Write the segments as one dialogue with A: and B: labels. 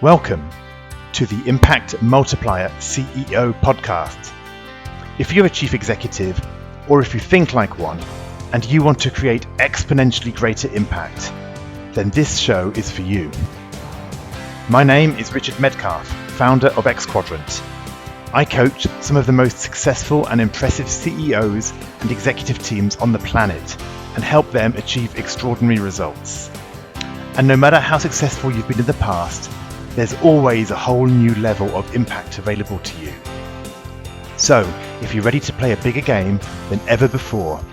A: Welcome to the Impact Multiplier CEO podcast. If you're a chief executive, or if you think like one, and you want to create exponentially greater impact, then this show is for you. My name is Richard Medcalf, founder of Xquadrant. I coach some of the most successful and impressive CEOs and executive teams on the planet and help them achieve extraordinary results. And no matter how successful you've been in the past, there's always a whole new level of impact available to you. So, if you're ready to play a bigger game than ever before,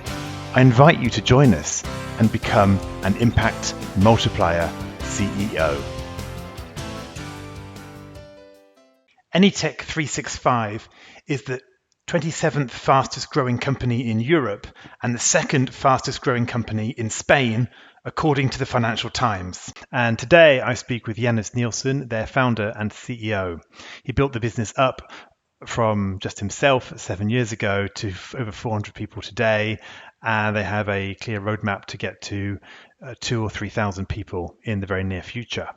A: I invite you to join us and become an Impact Multiplier CEO. AnyTech365 is the 27th fastest growing company in Europe and the second fastest growing company in Spain, according to the Financial Times. And today I speak with Janus Nielsen, their founder and CEO. He built the business up from just himself 7 years ago to over 400 people today, and they have a clear roadmap to get to 2,000 or 3,000 people in the very near future.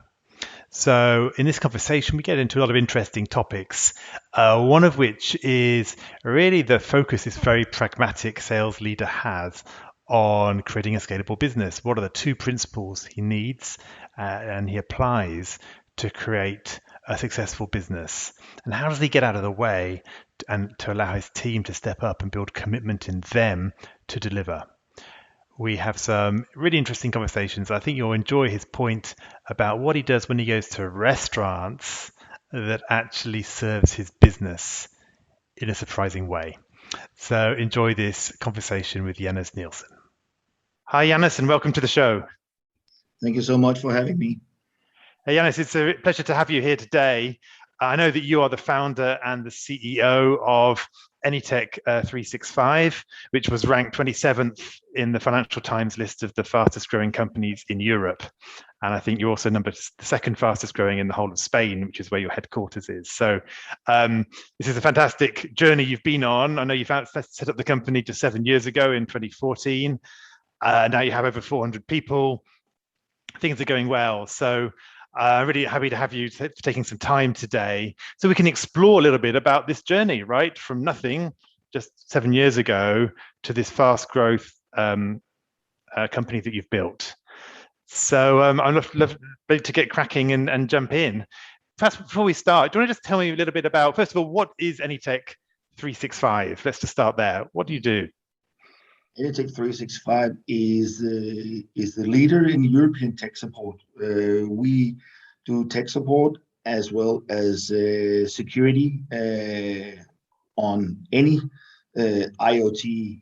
A: So in this conversation, we get into a lot of interesting topics, one of which is really the focus this very pragmatic sales leader has on creating a scalable business. What are the two principles he needs and he applies to create a successful business? And how does he get out of the way and to allow his team to step up and build commitment in them to deliver? We have some really interesting conversations. I think you'll enjoy his point about what he does when he goes to restaurants that actually serves his business in a surprising way. So enjoy this conversation with Janus Nielsen. Hi, Janus, and welcome to the show.
B: Thank you so much for having me.
A: Hey, Janus, it's a pleasure to have you here today. I know that you are the founder and the CEO of AnyTech365, which was ranked 27th in the Financial Times list of the fastest growing companies in Europe. And I think you're also the second fastest growing in the whole of Spain, which is where your headquarters is. So this is a fantastic journey you've been on. I know you set up the company just 7 years ago in 2014. Now you have over 400 people. Things are going well. So really happy to have you taking some time today so we can explore a little bit about this journey, right? From nothing just 7 years ago to this fast growth company that you've built. So I'd love to get cracking and jump in. Perhaps before we start, do you want to just tell me a little bit about, first of all, what is AnyTech365? Let's just start there. What do you do?
B: AnyTech365 is the leader in European tech support. We do tech support as well as security on any IoT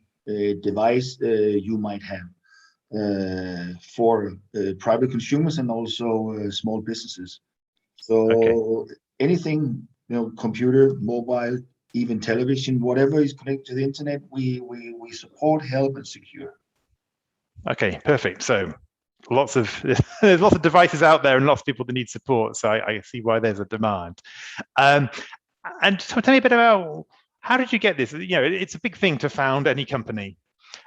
B: device you might have for private consumers and also small businesses. So anything, computer, mobile, even television, whatever is connected to the internet, we support, help, and secure.
A: Okay, perfect. So there's lots of devices out there and lots of people that need support. So I see why there's a demand. And so tell me a bit about, how did you get this? It's a big thing to found any company.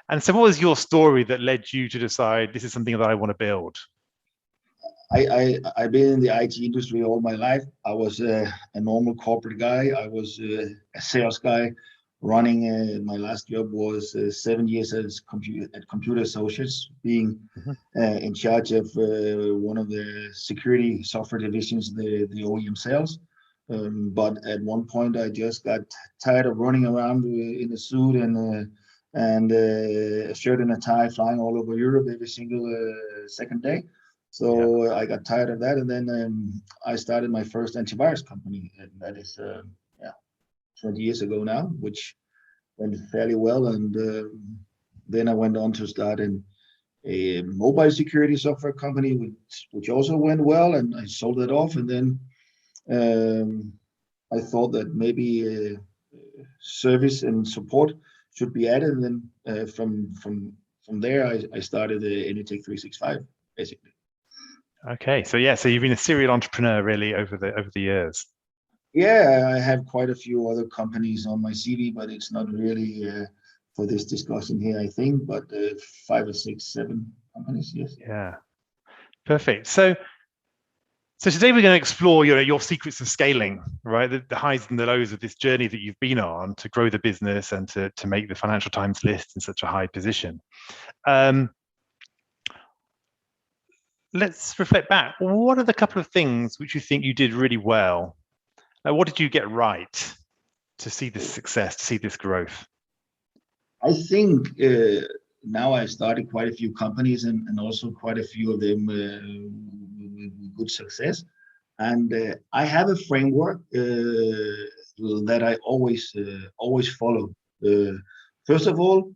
A: And so what was your story that led you to decide this is something that I want to build?
B: I've been in the IT industry all my life. I was a normal corporate guy. I was a sales guy running. My last job was 7 years at Computer Associates, being in charge of one of the security software divisions, the OEM sales. But at one point, I just got tired of running around in a suit and a shirt and a tie, flying all over Europe every single second day. So I got tired of that, and then I started my first antivirus company, and that is 20 years ago now, which went fairly well. And then I went on to start a mobile security software company, which also went well, and I sold it off. And then I thought that maybe service and support should be added, and then from there I started AnyTech365 basically.
A: Okay, so you've been a serial entrepreneur really over the years.
B: Yeah, I have quite a few other companies on my CV, but it's not really for this discussion here, I think. But 5 or 6, 7 companies, yes.
A: Yeah, perfect. So So today we're going to explore your secrets of scaling, right? The highs and the lows of this journey that you've been on to grow the business and to make the Financial Times list in such a high position. Let's reflect back. What are the couple of things which you think you did really well? What did you get right to see this success, to see this growth?
B: I think now I started quite a few companies and also quite a few of them with good success. And I have a framework that I always follow. First of all,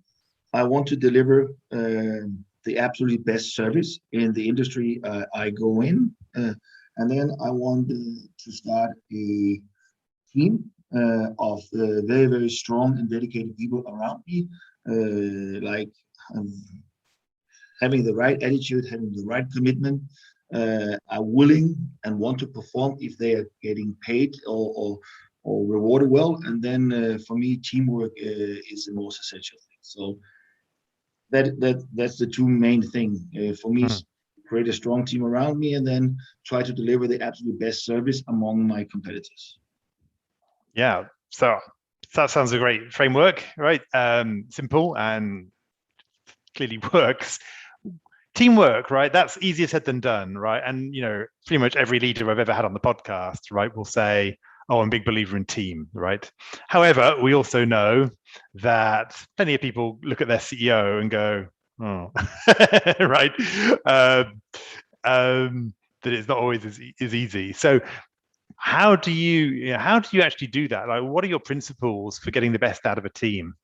B: I want to deliver the absolutely best service in the industry I go in. And then I want to start a team of very, very strong and dedicated people around me, like having the right attitude, having the right commitment, are willing and want to perform if they are getting paid or rewarded well. And then for me, teamwork is the most essential thing. So that's the two main things for me. Create a strong team around me and then try to deliver the absolute best service among my competitors.
A: Yeah, so that sounds a great framework, right? Simple and clearly works. Teamwork, right? That's easier said than done, right? And pretty much every leader I've ever had on the podcast, right, will say, "Oh, I'm a big believer in team," right? However, we also know that plenty of people look at their CEO and go, "Oh," right? That it's not always as easy. So, how do you actually do that? Like, what are your principles for getting the best out of a team?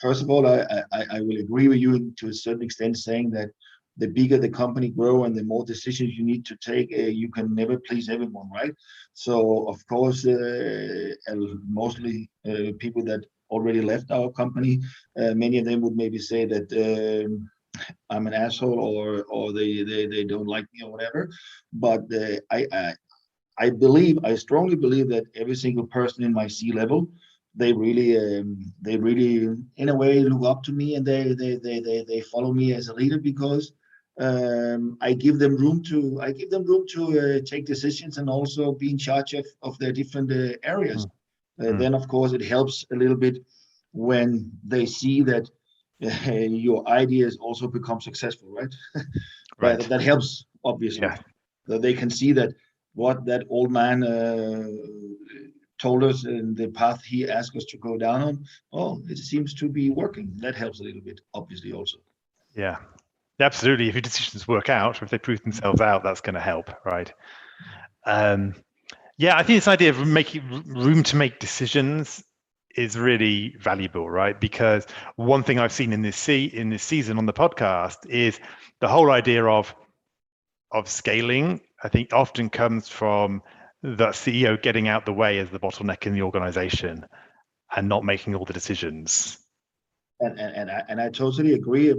B: First of all, I will agree with you to a certain extent, saying that the bigger the company grow and the more decisions you need to take, you can never please everyone, right? So of course, mostly people that already left our company, many of them would maybe say that I'm an asshole or they don't like me or whatever. But I strongly believe that every single person in my C-level, they really in a way look up to me and they follow me as a leader because I give them room to take decisions and also be in charge of their different areas. Then of course it helps a little bit when they see that your ideas also become successful, right?
A: Right.
B: That helps obviously.
A: Yeah.
B: That they can see that what that old man told us in the path he asked us to go down on, oh, it seems to be working. That helps a little bit, obviously, also.
A: Yeah, absolutely. If your decisions work out, or if they prove themselves out, that's going to help, right? Yeah, I think this idea of making room to make decisions is really valuable, right? Because one thing I've seen in this season on the podcast is the whole idea of scaling. I think often comes from the CEO getting out the way as the bottleneck in the organization and not making all the decisions.
B: And I totally agree.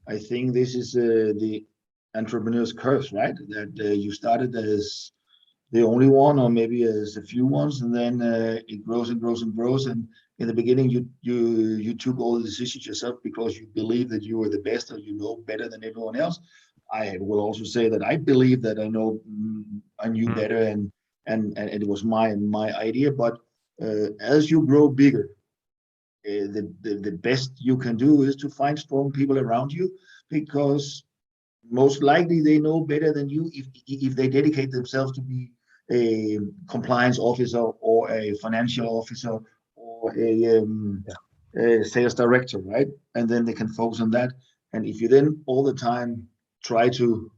B: I think this is the entrepreneur's curse, right? That you started as the only one, or maybe as a few ones, and then it grows and grows and grows. And in the beginning, you took all the decisions yourself because you believe that you were the best or you know better than everyone else. I will also say that I believe that I knew better, and it was my idea. But as you grow bigger, the best you can do is to find strong people around you, because most likely they know better than you if they dedicate themselves to be a compliance officer or a financial officer or a sales director, right? And then they can focus on that. And if you then all the time try to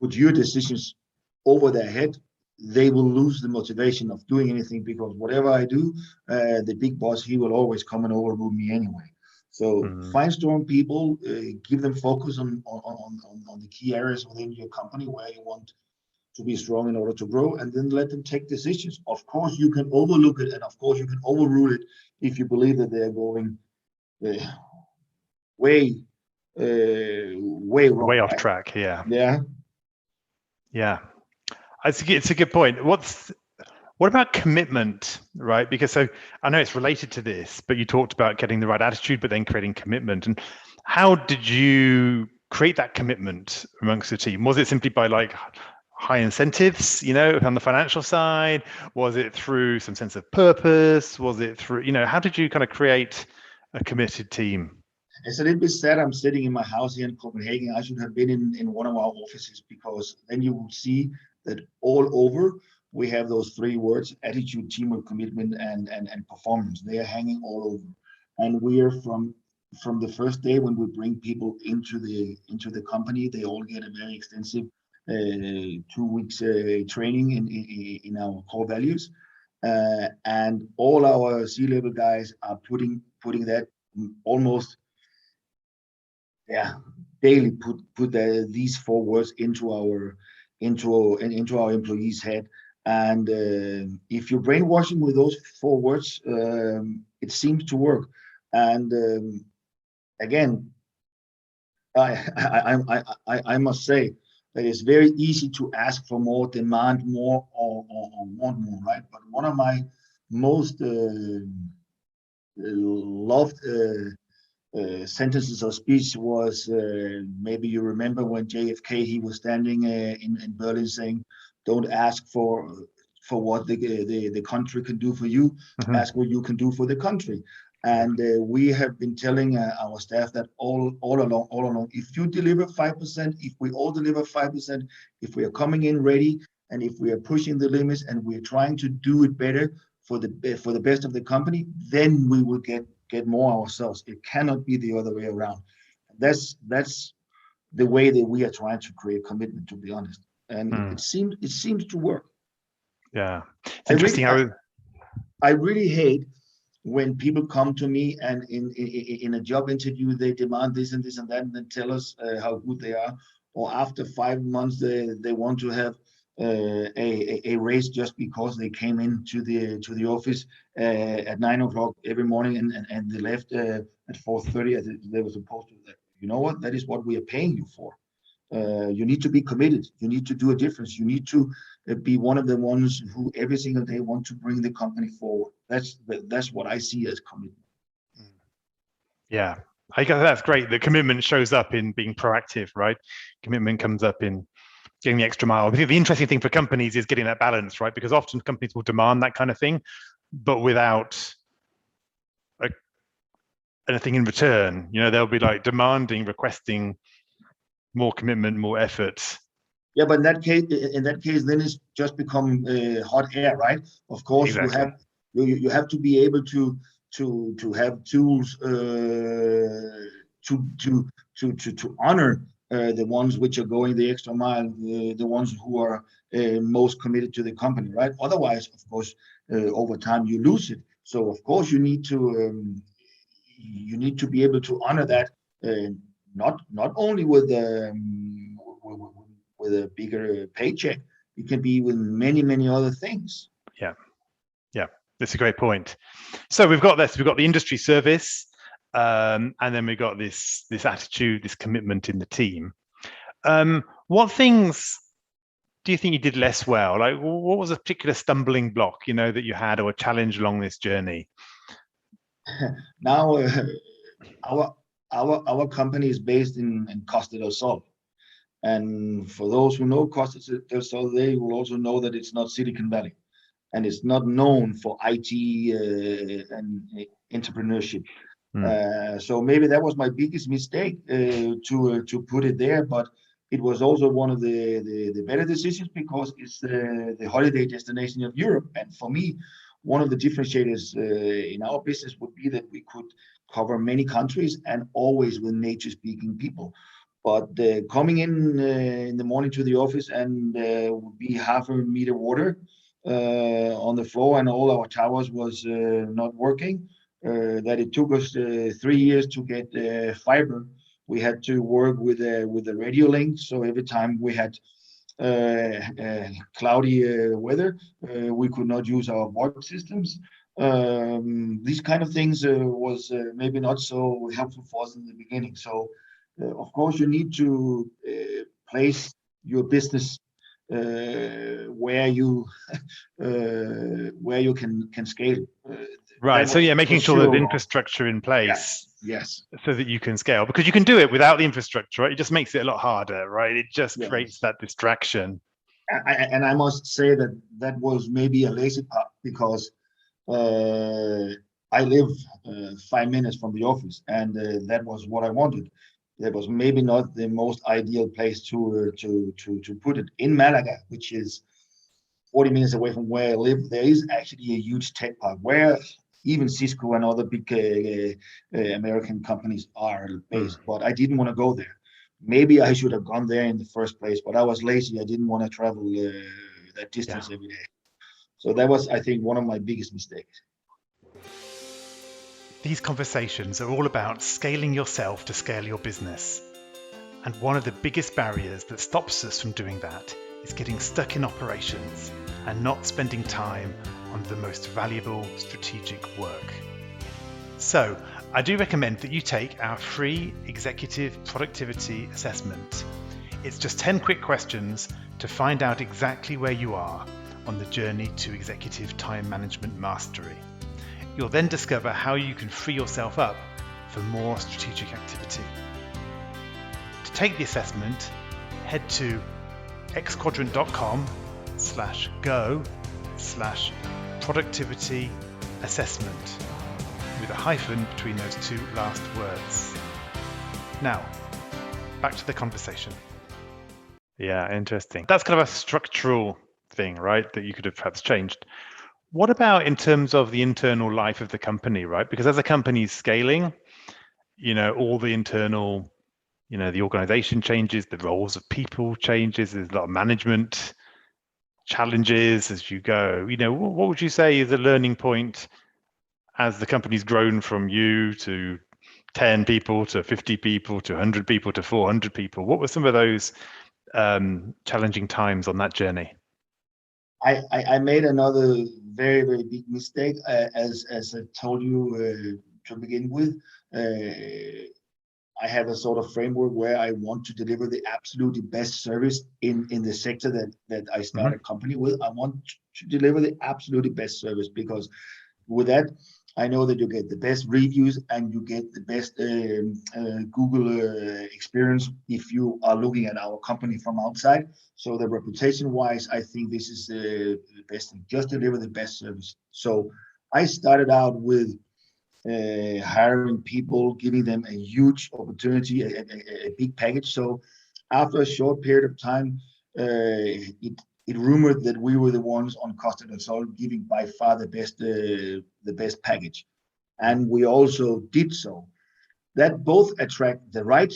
B: put your decisions over their head, they will lose the motivation of doing anything, because whatever I do, the big boss, he will always come and overrule me anyway. So find strong people, give them focus on the key areas within your company where you want to be strong in order to grow, and then let them take decisions. Of course, you can overlook it, and of course, you can overrule it if you believe that they're going way wrong,
A: way off track.
B: Yeah.
A: It's a good point. What about commitment, right? Because so I know it's related to this, but you talked about getting the right attitude, but then creating commitment. And how did you create that commitment amongst the team? Was it simply by like high incentives, on the financial side? Was it through some sense of purpose? Was it through, how did you kind of create a committed team?
B: It's a little bit sad I'm sitting in my house here in Copenhagen. I should have been in one of our offices, because then you will see that all over we have those three words: attitude, teamwork, commitment, and performance. They are hanging all over. And we are from the first day when we bring people into the company, they all get a very extensive 2 weeks training in our core values. And all our C-level guys are putting that almost daily put these 4 words into our employees' head. And if you're brainwashing with those 4 words, it seems to work. And again, I must say that it's very easy to ask for more, demand more, or want more, right? But one of my most loved sentences or speech was, maybe you remember when JFK, he was standing in Berlin saying, "Don't ask for what the country can do for you, ask what you can do for the country." And we have been telling our staff that all along, if you deliver 5%, if we all deliver 5%, if we are coming in ready, and if we are pushing the limits and we're trying to do it better for the best of the company, then we will get more ourselves. It cannot be the other way around. That's the way that we are trying to create commitment, to be honest. And it seems to work.
A: Yeah, it's interesting.
B: I really hate when people come to me and in a job interview, they demand this and this and that, and then tell us how good they are. Or after 5 months, they want to have a raise just because they came into the office at 9 o'clock every morning and they left at 4:30 as they were supposed to. You know what? That is what we are paying you for. You need to be committed. You need to do a difference. You need to be one of the ones who every single day want to bring the company forward. That's what I see as commitment.
A: Yeah, I guess that's great. The commitment shows up in being proactive, right? Commitment comes up in getting the extra mile. I think the interesting thing for companies is getting that balance, right? Because often companies will demand that kind of thing, but without anything in return. They'll be like demanding, requesting more commitment, more effort.
B: Yeah, but in that case, then it's just become hot air, right? Of course, exactly. You have to be able to have tools to honor the ones which are going the extra mile, the ones who are most committed to the company, right? Otherwise, of course, over time you lose it. So of course you need to be able to honor that, not only with a bigger paycheck. It can be with many other things.
A: Yeah, that's a great point. So we've got this. We've got the industry service, and then we've got this attitude, this commitment in the team. What things do you think you did less well? Like, what was a particular stumbling block, that you had, or a challenge along this journey?
B: Now, our company is based in Costa del Sol. And for those who know Costa del Sol, they will also know that it's not Silicon Valley, and it's not known for IT and entrepreneurship. So maybe that was my biggest mistake to put it there, but it was also one of the better decisions because it's the holiday destination of Europe. And for me, one of the differentiators in our business would be that we could cover many countries and always with native-speaking people. But coming in the morning to the office and would be half a meter water on the floor, and all our towers was not working. That it took us 3 years to get fiber. We had to work with a radio link. So every time we had cloudy weather, we could not use our VoIP systems. These kind of things was maybe not so helpful for us in the beginning. So of course you need to place your business where you can scale.
A: Right. So yeah,
B: was for
A: making sure
B: sure
A: there's
B: wrong.
A: infrastructure in place
B: Yes.
A: so that you can scale, because you can do it without the infrastructure, right? It just makes it a lot harder, right? It just creates
B: Yes.
A: that distraction.
B: And I must say that that was maybe a lazy part because uh, I live 5 minutes from the office, and that was what I wanted. That was maybe not the most ideal place to put it. In Malaga, which is 40 minutes away from where I live, there is actually a huge tech park where even Cisco and other big American companies are based. But I didn't want to go there. Maybe I should have gone there in the first place, but I was lazy. I didn't want to travel that
A: Yeah.
B: distance every day. So that was, I think, one of my biggest mistakes.
A: These conversations are all about scaling yourself to scale your business. And one of the biggest barriers that stops us from doing that is getting stuck in operations and not spending time on the most valuable strategic work. So, I do recommend that you take our free executive productivity assessment. It's just 10 quick questions to find out exactly where you are on the journey to executive time management mastery. You'll then discover how you can free yourself up for more strategic activity. To take the assessment, head to xquadrant.com/go/productivity assessment with a hyphen between those two last words. Now, back to the conversation. Yeah, interesting. That's kind of a structural thing, right? That you could have perhaps changed. What about in terms of the internal life of the company, right? Because as a company is scaling, all the internal, the organization changes, the roles of people changes, there's a lot of management challenges as you go. What would you say is a learning point as the company's grown from you to 10 people to 50 people to 100 people to 400 people? What were some of those challenging times on that journey?
B: I made another very, very big mistake, as I told you to begin with. I have a sort of framework where I want to deliver the absolutely best service in the sector that I start a company with. I want to deliver the absolutely best service because with that, I know that you get the best reviews and you get the best Google experience if you are looking at our company from outside. So the reputation-wise, I think this is the best thing. Just deliver the best service. So I started out with hiring people, giving them a huge opportunity, a big package. So after a short period of time, it rumored that we were the ones on cost and consult giving by far the best package, and we also did so. That both attract the right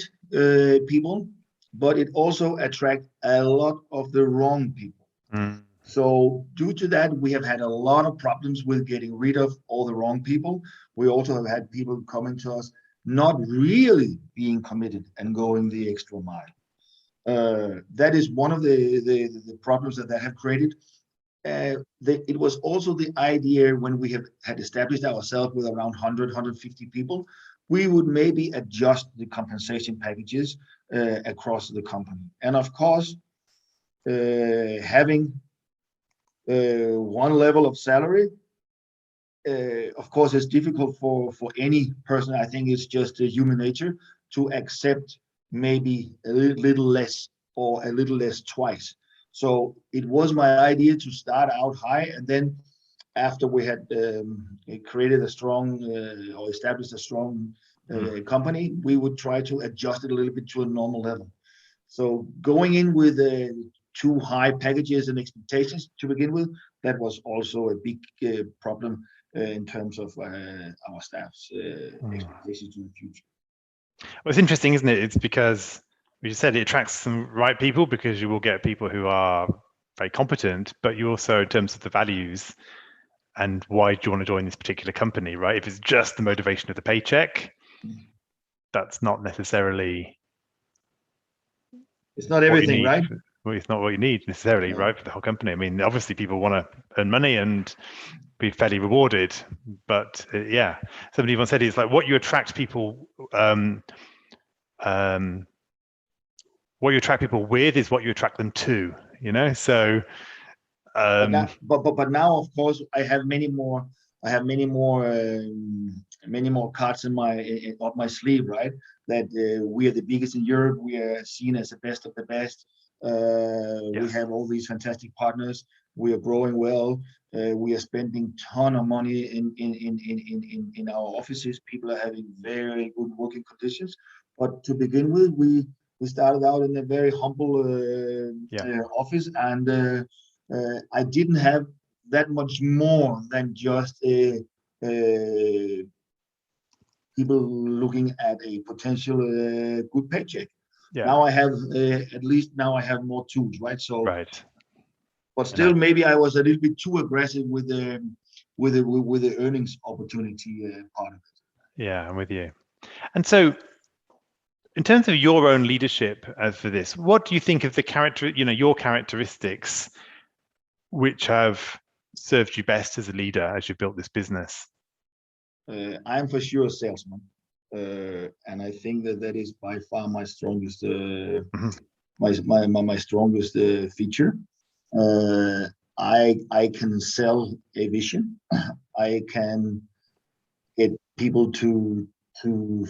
B: people, but it also attract a lot of the wrong people. So due to that, we have had a lot of problems with getting rid of all the wrong people. We also have had people coming to us not really being committed and going the extra mile. That is one of the problems that have created. It was also the idea when we had established ourselves with around 100, 150 people, we would maybe adjust the compensation packages across the company. And of course, having one level of salary, of course, it's difficult for any person. I think it's just human nature to accept maybe a little less or a little less twice. So it was my idea to start out high, and then after we had created a strong or established a strong company, we would try to adjust it a little bit to a normal level. So going in with too high packages and expectations to begin with, that was also a big problem in terms of our staff's expectations to the future.
A: Well, it's interesting, isn't it? It's because you said it attracts some right people because you will get people who are very competent, but you also, in terms of the values and why do you want to join this particular company, right? If it's just the motivation of the paycheck, that's not necessarily.
B: It's not everything, right?
A: Well, it's not what you need necessarily, right, for the whole company. I mean, obviously people want to earn money and be fairly rewarded, but yeah, somebody once said it's like what you attract people what you attract people with is what you attract them to, so
B: but now, of course, I have many more I have many more cards up my sleeve, right? That we are the biggest in Europe. We are seen as the best of the best. We
A: Yes.
B: have all these fantastic partners. We are growing well. We are spending ton of money in our offices. People are having very good working conditions. But to begin with, we started out in a very humble office, and I didn't have that much more than just people looking at a potential good paycheck.
A: Yeah.
B: Now I have at least I have more tools, right? So,
A: Right.
B: but still, maybe I was a little bit too aggressive with the earnings opportunity part of it.
A: Yeah, I'm with you. And so, in terms of your own leadership as for this, what do you think of your characteristics which have served you best as a leader as you built this business?
B: I'm for sure a salesman, and I think that is by far my strongest my strongest feature. I can sell a vision. I can get people to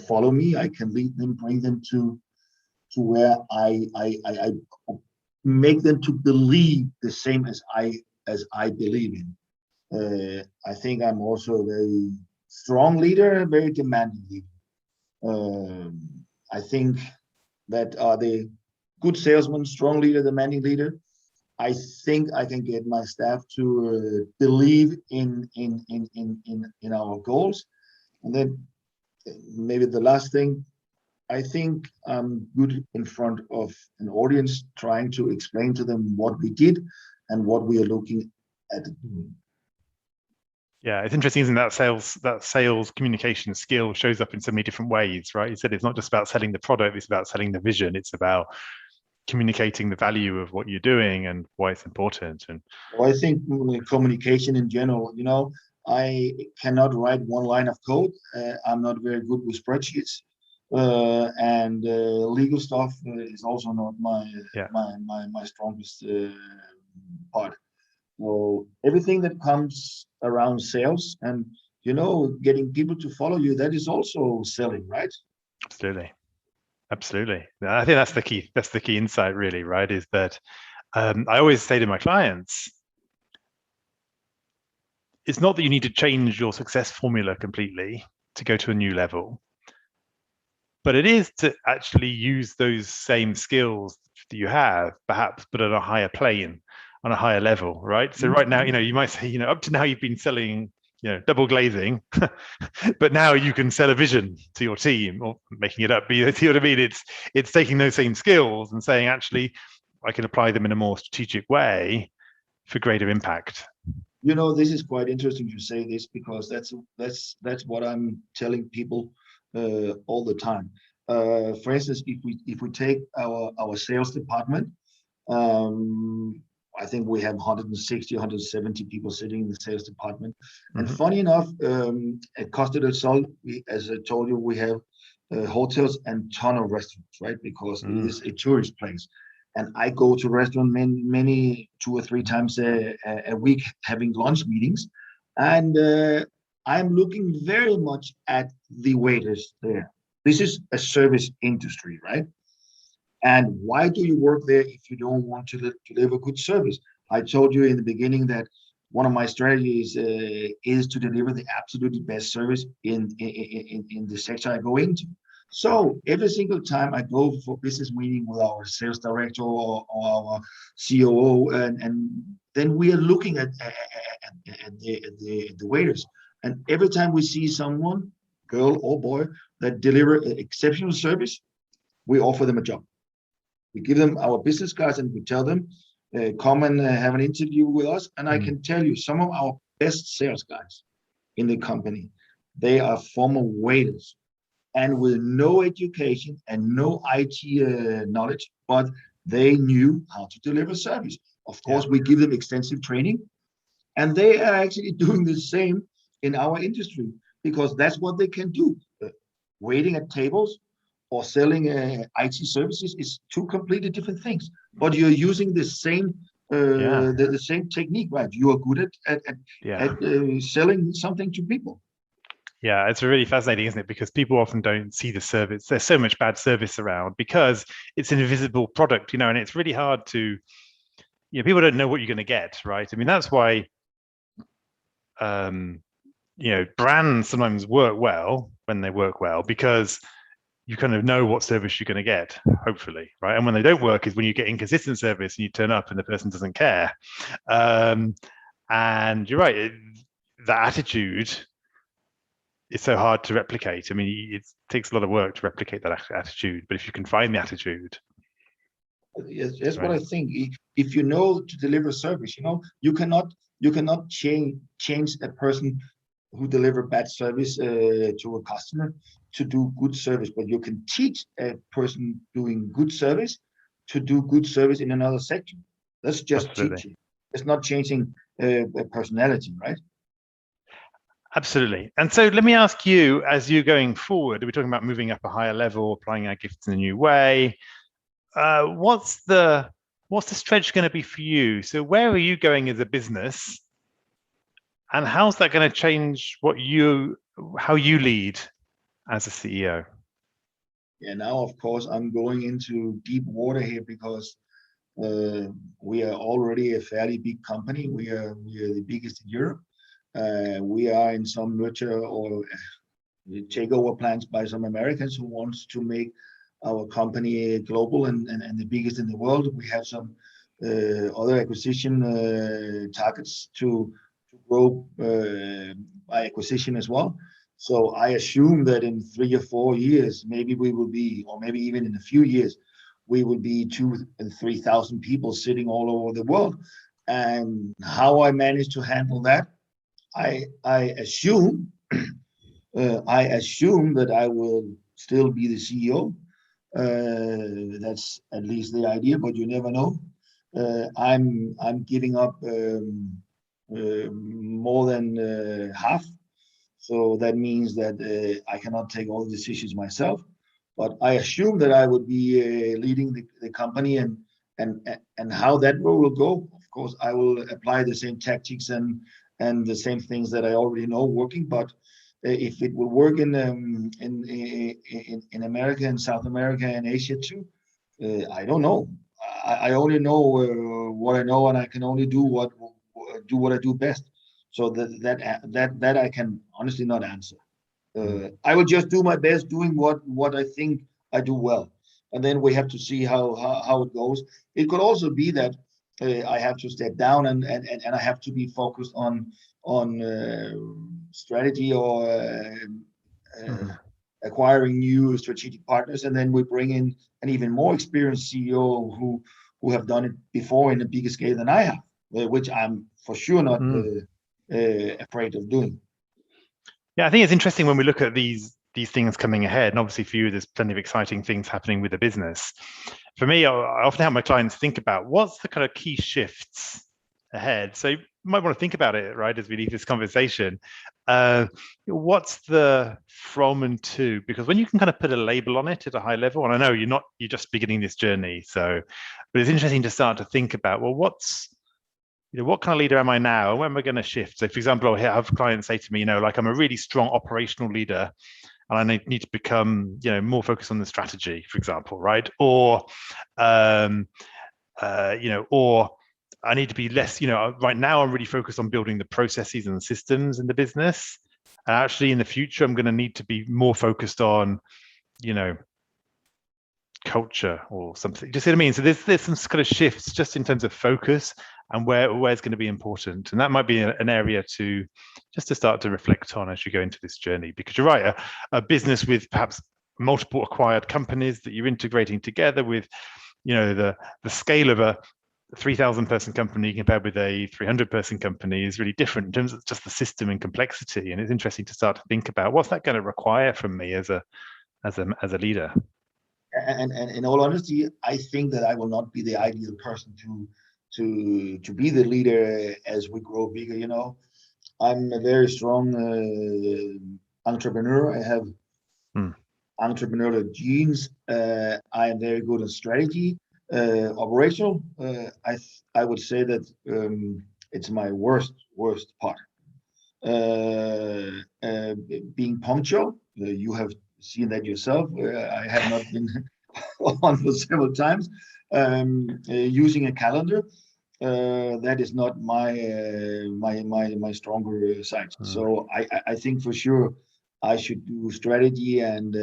B: follow me. I can lead them, bring them to where I make them to believe the same as I believe in. I think I'm also a very strong leader, a very demanding leader. I think that are the good salesman, strong leader, demanding leader. I think I can get my staff to believe in our goals. And then maybe the last thing, I think I'm good in front of an audience, trying to explain to them what we did and what we are looking at doing.
A: Yeah, it's interesting, isn't it? That sales communication skill shows up in so many different ways, right? You said it's not just about selling the product, it's about selling the vision. It's about communicating the value of what you're doing and why it's important. And
B: well, I think communication in general, I cannot write one line of code. I'm not very good with spreadsheets. And legal stuff is also not my strongest part. So everything that comes around sales and getting people to follow you, that is also selling, right?
A: Absolutely. I think that's the key. That's the key insight, really, right? Is that I always say to my clients, it's not that you need to change your success formula completely to go to a new level, but it is to actually use those same skills that you have, perhaps, but at a higher plane, on a higher level, right? So right now, you might say, up to now you've been selling, double glazing, but now you can sell a vision to your team, or making it up. But you see what I mean? It's taking those same skills and saying, actually, I can apply them in a more strategic way for greater impact.
B: This is quite interesting to say this, because that's what I'm telling people all the time. For instance, if we take our sales department, I think we have 160, 170 people sitting in the sales department. And funny enough, at Costa del Sol, as I told you, we have hotels and ton of restaurants, right? Because it is a tourist place. And I go to restaurant many 2 or 3 times a week, having lunch meetings. And I'm looking very much at the waiters there. This is a service industry, right? And why do you work there if you don't want to deliver good service? I told you in the beginning that one of my strategies is to deliver the absolutely best service in the sector I go into. So every single time I go for business meeting with our sales director or our COO, and then we are looking at the waiters. And every time we see someone, girl or boy, that deliver exceptional service, we offer them a job. We give them our business cards and we tell them, come and have an interview with us. And I can tell you, some of our best sales guys in the company, they are former waiters and with no education and no IT knowledge, but they knew how to deliver service. Of course, we give them extensive training, and they are actually doing the same in our industry, because that's what they can do. Waiting at tables or selling IT services is 2 completely different things, but you're using the same the same technique, right? You are good at selling something to people.
A: Yeah, it's really fascinating, isn't it? Because people often don't see the service. There's so much bad service around because it's an invisible product, and it's really hard to, people don't know what you're going to get, right? I mean, that's why, brands sometimes work well when they work well because you kind of know what service you're going to get, hopefully, right? And when they don't work is when you get inconsistent service and you turn up and the person doesn't care. And you're right, that attitude is so hard to replicate. I mean, it takes a lot of work to replicate that attitude, but if you can find the attitude.
B: Yes, that's right. What I think. If you know to deliver service, you cannot change a person who deliver bad service to a customer to do good service, but you can teach a person doing good service to do good service in another sector. That's just teaching. It's not changing a personality, right?
A: Absolutely. And so let me ask you, as you're going forward, we're talking about moving up a higher level, applying our gifts in a new way. What's the stretch going to be for you? So where are you going as a business? And how's that going to change how you lead as a CEO?
B: Yeah, now, of course, I'm going into deep water here because we are already a fairly big company. We are the biggest in Europe. We are in some merger or takeover plans by some Americans who wants to make our company global and the biggest in the world. We have some other acquisition targets to grow by acquisition as well. So I assume that in 3 or 4 years, maybe we will be, or maybe even in a few years, we will be 2,000 and 3,000 people sitting all over the world. And how I manage to handle that, I assume that I will still be the CEO. That's at least the idea, but you never know. I'm giving up more than half, so that means that I cannot take all the decisions myself. But I assume that I would be leading the company, and how that role will go. Of course, I will apply the same tactics and the same things that I already know working. But if it will work in America and South America and Asia too, I don't know. I only know what I know, and I can only do what I do best. So that I can honestly not answer. I will just do my best doing what I think I do well, and then we have to see how it goes. It could also be that I have to step down and I have to be focused on strategy or acquiring new strategic partners, and then we bring in an even more experienced CEO who have done it before in a bigger scale than I have, which I'm for sure not afraid of doing.
A: Yeah, I think it's interesting when we look at these things coming ahead, and obviously for you, there's plenty of exciting things happening with the business. For me, I often help my clients think about what's the kind of key shifts ahead. So you might want to think about it, right, as we leave this conversation. What's the from and to? Because when you can kind of put a label on it at a high level, and I know you're just beginning this journey, but it's interesting to start to think about, well, what kind of leader am I now? When am I going to shift? So, for example, I have clients say to me, like I'm a really strong operational leader, and I need to become, more focused on the strategy, for example, right? Or, or I need to be less. Right now I'm really focused on building the processes and the systems in the business, and actually in the future I'm going to need to be more focused on, culture or something. Do you see what I mean? So there's some kind of shifts just in terms of focus and where's going to be important, and that might be an area to start to reflect on as you go into this journey. Because you're right, a business with perhaps multiple acquired companies that you're integrating together with, the scale of a 3,000 person company compared with a 300 person company is really different in terms of just the system and complexity. And it's interesting to start to think about what's that going to require from me as a leader.
B: And in all honesty, I think that I will not be the ideal person to be the leader as we grow bigger. I'm a very strong entrepreneur. I have entrepreneurial genes. I am very good at strategy. Operational, I would say that it's my worst part. Being punctual, you have seen that yourself. I have not been on for several times. Using a calendar, that is not my stronger side. So I think for sure I should do strategy and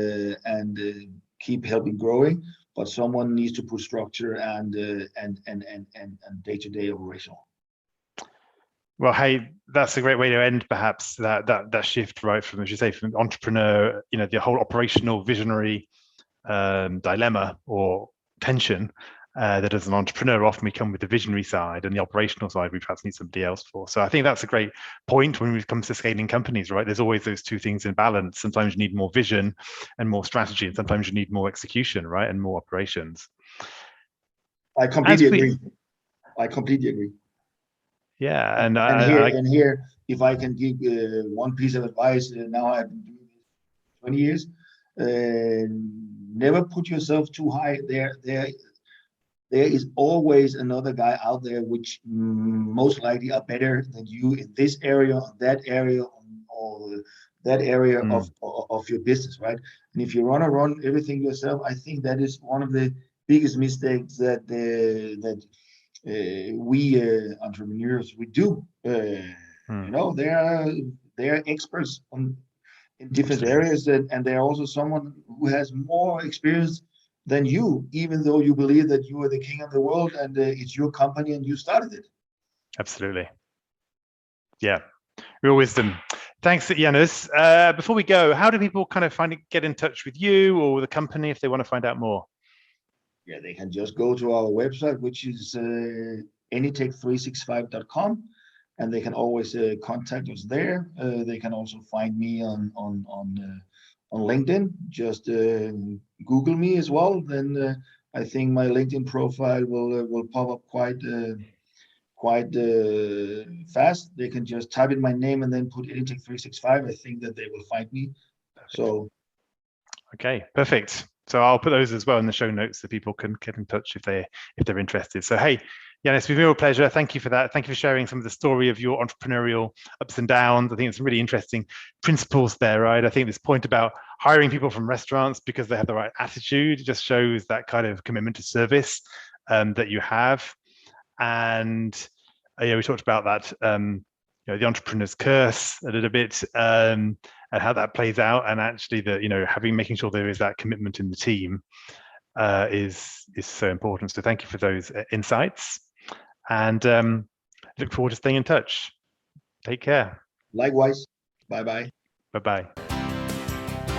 B: keep helping growing, but someone needs to put structure and day-to-day operational.
A: Well, hey, that's a great way to end perhaps that shift, right, from, as you say, from entrepreneur, the whole operational visionary dilemma or tension that as an entrepreneur often we come with the visionary side, and the operational side we perhaps need somebody else for. So I think that's a great point when it comes to scaling companies, right? There's always those two things in balance. Sometimes you need more vision and more strategy, and sometimes you need more execution, right, and more operations.
B: I completely agree.
A: Yeah,
B: and here, if I can give one piece of advice, now I've been doing this 20 years. Never put yourself too high. There is always another guy out there which most likely are better than you in this area, that area, or that area of your business, right? And if you want to run everything yourself, I think that is one of the biggest mistakes that we entrepreneurs we do. They are experts in different areas, and they're also someone who has more experience than you, even though you believe that you are the king of the world and it's your company and you started it.
A: Absolutely. Yeah, real wisdom. Thanks, Janus. Before we go, how do people kind of get in touch with you or the company if they want to find out more?
B: Yeah, they can just go to our website, which is AnyTech365.com, and they can always contact us there. They can also find me on LinkedIn. Just Google me as well. Then I think my LinkedIn profile will pop up quite fast. They can just type in my name and then put AnyTech365. I think that they will find me. Perfect. So,
A: okay, perfect. So I'll put those as well in the show notes so people can get in touch if they're interested. So hey, Janus, it's been a real pleasure. Thank you for that. Thank you for sharing some of the story of your entrepreneurial ups and downs. I think it's some really interesting principles there, right? I think this point about hiring people from restaurants because they have the right attitude just shows that kind of commitment to service that you have. And we talked about that, the entrepreneur's curse a little bit, and how that plays out, and actually making sure there is that commitment in the team is so important. So thank you for those insights, and look forward to staying in touch. Take care.
B: Likewise. Bye-bye.
A: Bye-bye.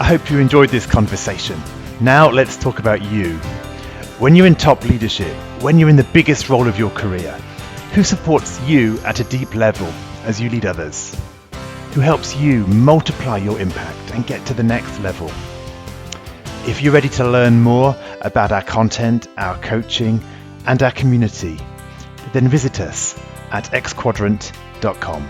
A: I hope you enjoyed this conversation. Now let's talk about you. When you're in top leadership, when you're in the biggest role of your career, who supports you at a deep level as you lead others? Who helps you multiply your impact and get to the next level? If you're ready to learn more about our content, our coaching, and our community, then visit us at Xquadrant.com.